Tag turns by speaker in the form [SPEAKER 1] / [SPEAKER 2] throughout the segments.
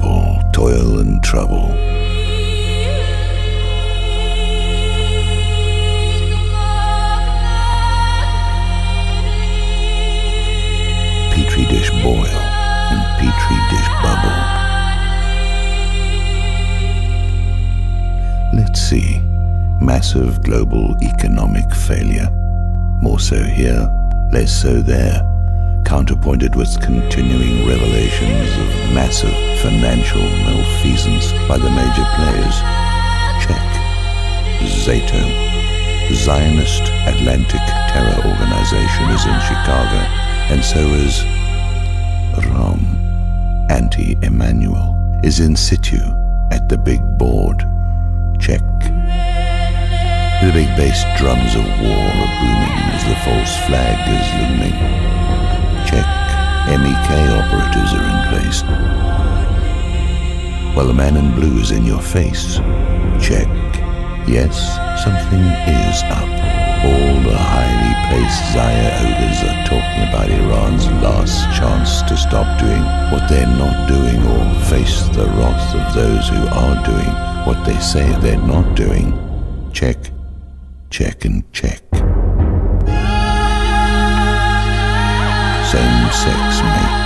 [SPEAKER 1] Trouble, toil and trouble. Petri dish boil and petri dish bubble. Let's see. Massive global economic failure. More so here, less so there. Counterpointed with continuing revelations of massive financial malfeasance by the major players. Check. Zato, Zionist Atlantic Terror Organization, is in Chicago, and so is Ram. Anti-Emmanuel is in situ at the big board. Check. The big bass drums of war are booming as the false flag is looming. Check. MEK operatives are in place. While the man in blue is in your face. Check. Yes, something is up. All the highly placed Zaya odors are talking about Iran's last chance to stop doing what they're not doing or face the wrath of those who are doing what they say they're not doing. Check, check and check. Same-sex mate.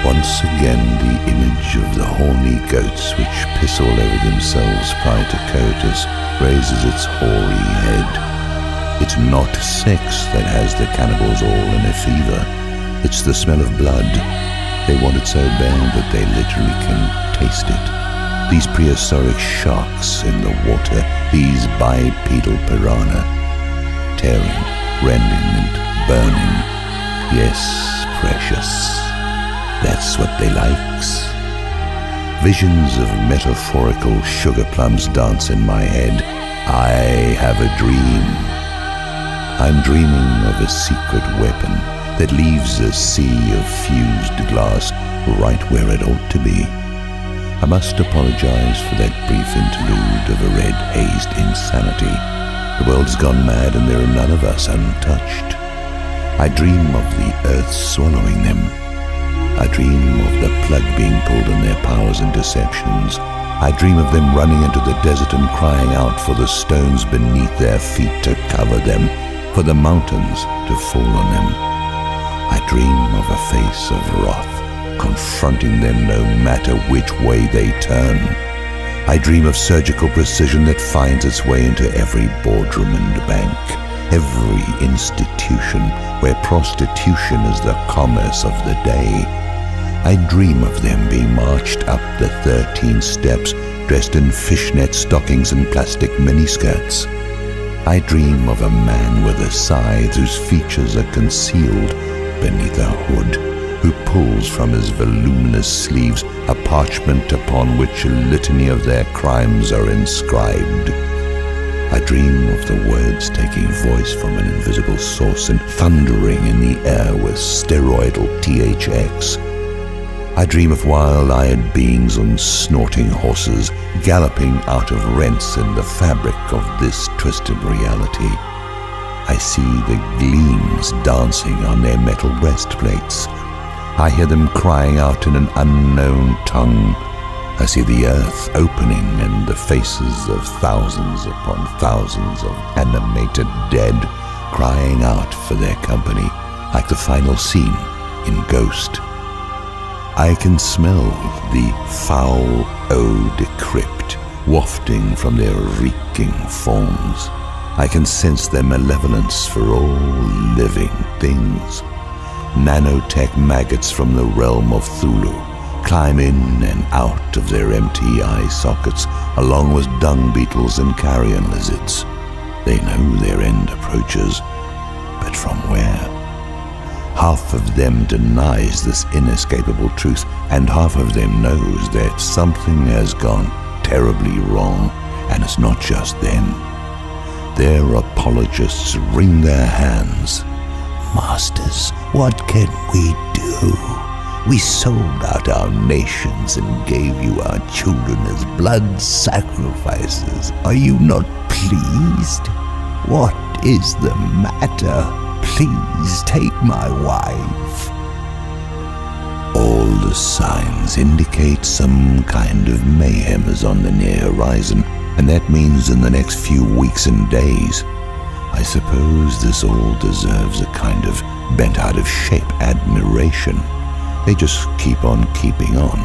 [SPEAKER 1] Once again the image of the horny goats which piss all over themselves prior to coitus raises its hoary head. It's not sex that has the cannibals all in a fever. It's the smell of blood. They want it so bad that they literally can taste it. These prehistoric sharks in the water, these bipedal piranha, tearing, rending and burning. Yes, precious. That's what they likes. Visions of metaphorical sugar plums dance in my head. I have a dream. I'm dreaming of a secret weapon that leaves a sea of fused glass right where it ought to be. I must apologize for that brief interlude of a red-hazed insanity. The world's gone mad and there are none of us untouched. I dream of the earth swallowing them. I dream of the plug being pulled on their powers and deceptions. I dream of them running into the desert and crying out for the stones beneath their feet to cover them, for the mountains to fall on them. I dream of a face of wrath, confronting them no matter which way they turn. I dream of surgical precision that finds its way into every boardroom and bank, every institution where prostitution is the commerce of the day. I dream of them being marched up the 13 steps, dressed in fishnet stockings and plastic miniskirts. I dream of a man with a scythe whose features are concealed beneath a hood, who pulls from his voluminous sleeves a parchment upon which a litany of their crimes are inscribed. I dream of the words taking voice from an invisible source and thundering in the air with steroidal THX. I dream of wild-eyed beings on snorting horses, galloping out of rents in the fabric of this twisted reality. I see the gleams dancing on their metal breastplates. I hear them crying out in an unknown tongue. I see the earth opening and the faces of thousands upon thousands of animated dead crying out for their company, like the final scene in Ghost. I can smell the foul eau de crypt wafting from their reeking forms. I can sense their malevolence for all living things. Nanotech maggots from the realm of Thulu climb in and out of their empty eye sockets, along with dung beetles and carrion lizards. They know their end approaches, but from where? Half of them denies this inescapable truth, and half of them knows that something has gone terribly wrong, and it's not just them. Their apologists wring their hands. Masters, what can we do? We sold out our nations and gave you our children as blood sacrifices. Are you not pleased? What is the matter? please take my wife. All the signs indicate some kind of mayhem is on the near horizon, and that means in the next few weeks and days. I suppose this all deserves a kind of bent-out-of-shape admiration. They just keep on keeping on,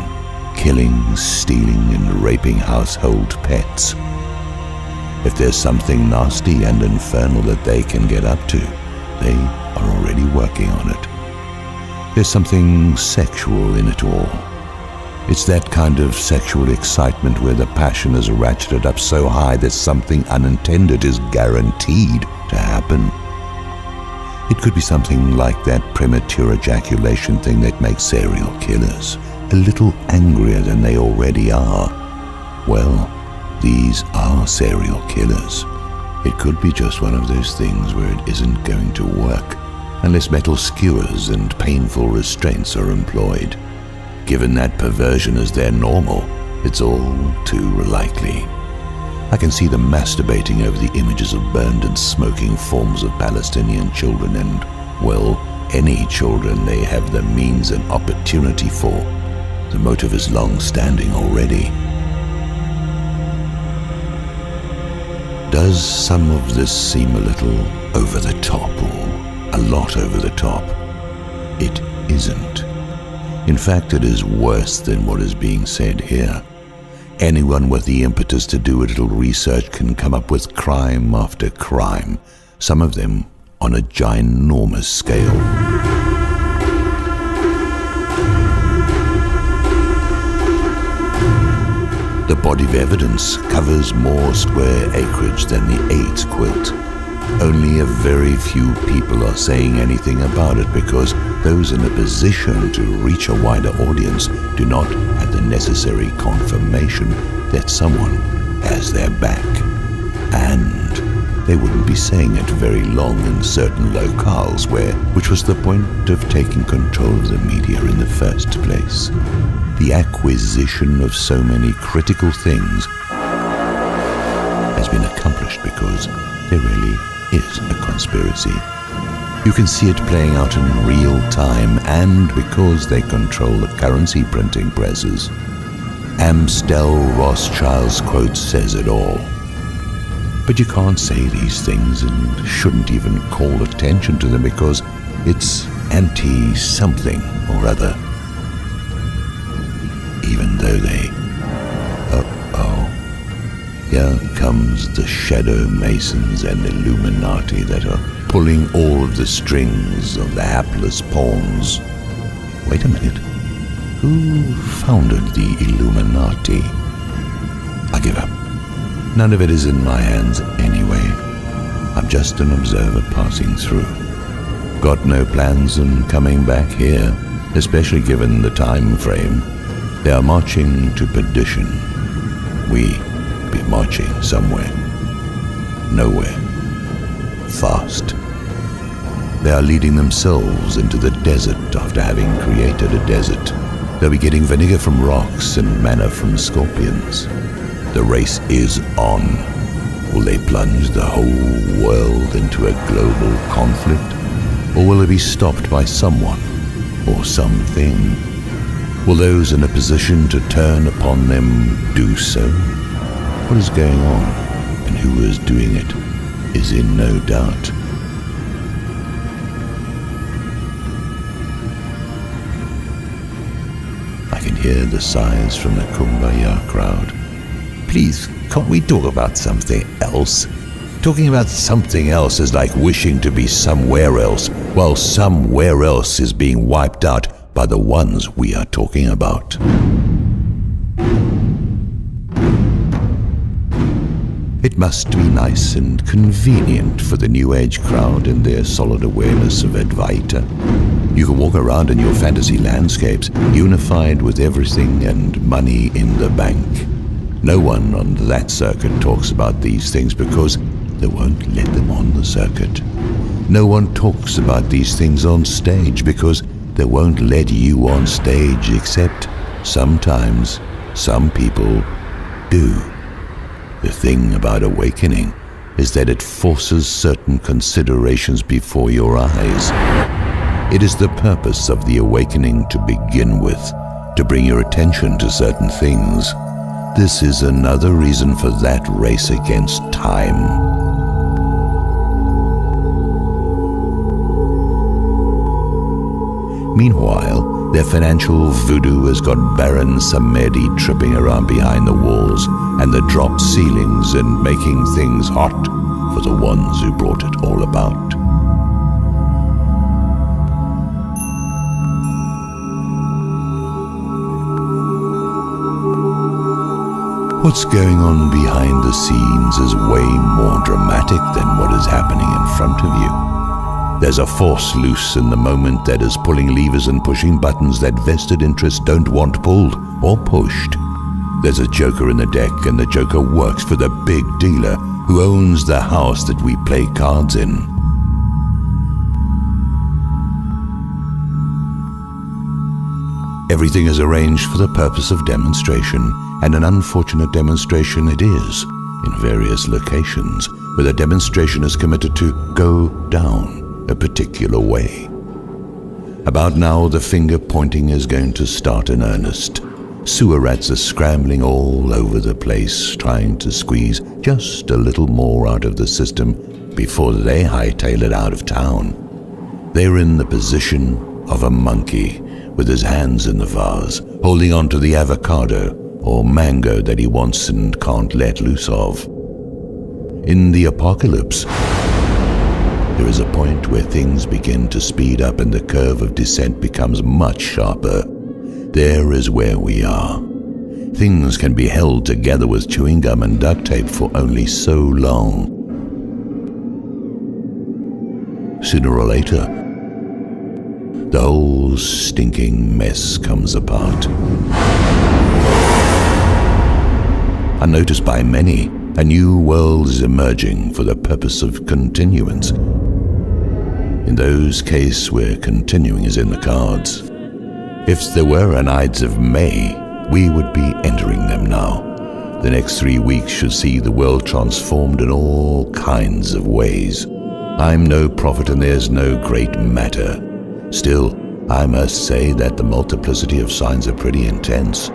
[SPEAKER 1] killing, stealing, and raping household pets. If there's something nasty and infernal that they can get up to, they are already working on it. There's something sexual in it all. It's that kind of sexual excitement where the passion is ratcheted up so high that something unintended is guaranteed to happen. It could be something like that premature ejaculation thing that makes serial killers a little angrier than they already are. Well, these are serial killers. It could be just one of those things where it isn't going to work unless metal skewers and painful restraints are employed. Given that perversion is their normal, it's all too likely. I can see them masturbating over the images of burned and smoking forms of Palestinian children and, well, any children they have the means and opportunity for. The motive is long-standing already. Does some of this seem a little over the top or a lot over the top? It isn't. In fact, it is worse than what is being said here. Anyone with the impetus to do a little research can come up with crime after crime, some of them on a ginormous scale. The body of evidence covers more square acreage than the AIDS quilt. Only a very few people are saying anything about it because those in a position to reach a wider audience do not have the necessary confirmation that someone has their back. And they wouldn't be saying it very long in certain locales which was the point of taking control of the media in the first place. The acquisition of so many critical things has been accomplished because there really is a conspiracy. You can see it playing out in real time, and because they control the currency printing presses. Amstel Rothschild's quote says it all. But you can't say these things and shouldn't even call attention to them because it's anti-something or other. Even though they... Here comes the shadow masons and Illuminati that are pulling all of the strings of the hapless pawns. Wait a minute. Who founded the Illuminati? I give up. None of it is in my hands anyway. I'm just an observer passing through. Got no plans on coming back here, especially given the time frame. They are marching to perdition. We be marching somewhere. Nowhere. Fast. They are leading themselves into the desert after having created a desert. They'll be getting vinegar from rocks and manna from scorpions. The race is on. Will they plunge the whole world into a global conflict? Or will it be stopped by someone or something? Will those in a position to turn upon them do so? What is going on and who is doing it is in no doubt. I can hear the sighs from the Kumbaya crowd. Please, can't we talk about something else? Talking about something else is like wishing to be somewhere else, while somewhere else is being wiped out by the ones we are talking about. It must be nice and convenient for the New Age crowd in their solid awareness of Advaita. You can walk around in your fantasy landscapes, unified with everything and money in the bank. No one on that circuit talks about these things because they won't let them on the circuit. No one talks about these things on stage because they won't let you on stage, except sometimes some people do. The thing about awakening is that it forces certain considerations before your eyes. It is the purpose of the awakening to begin with, to bring your attention to certain things. This is another reason for that race against time. Meanwhile, their financial voodoo has got Baron Samedi tripping around behind the walls and the dropped ceilings and making things hot for the ones who brought it all about. What's going on behind the scenes is way more dramatic than what is happening in front of you. There's a force loose in the moment that is pulling levers and pushing buttons that vested interests don't want pulled or pushed. There's a joker in the deck, and the joker works for the big dealer who owns the house that we play cards in. Everything is arranged for the purpose of demonstration, and an unfortunate demonstration it is, in various locations, where the demonstration is committed to go down a particular way. About now, the finger pointing is going to start in earnest. Sewer rats are scrambling all over the place, trying to squeeze just a little more out of the system before they hightail it out of town. They're in the position of a monkey with his hands in the vase, holding on to the avocado or mango that he wants and can't let loose of. In the apocalypse, there is a point where things begin to speed up and the curve of descent becomes much sharper. There is where we are. Things can be held together with chewing gum and duct tape for only so long. Sooner or later, the whole stinking mess comes apart. Unnoticed by many, a new world is emerging for the purpose of continuance. In those cases where continuing is in the cards. If there were an Ides of May, we would be entering them now. The next 3 weeks should see the world transformed in all kinds of ways. I'm no prophet and there's no great matter. Still, I must say that the multiplicity of signs are pretty intense.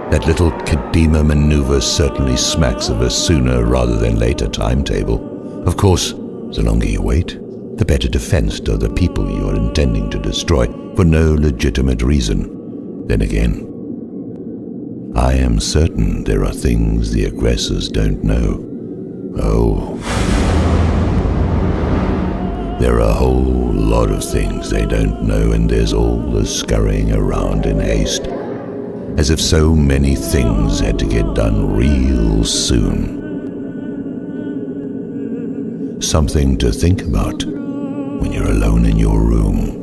[SPEAKER 1] That little Kadima maneuver certainly smacks of a sooner rather than later timetable. Of course, the longer you wait, the better defensed are the people you are intending to destroy for no legitimate reason. Then again, I am certain there are things the aggressors don't know. Oh, there are a whole lot of things they don't know, and there's all the scurrying around in haste, as if so many things had to get done real soon. Something to think about when you're alone in your room.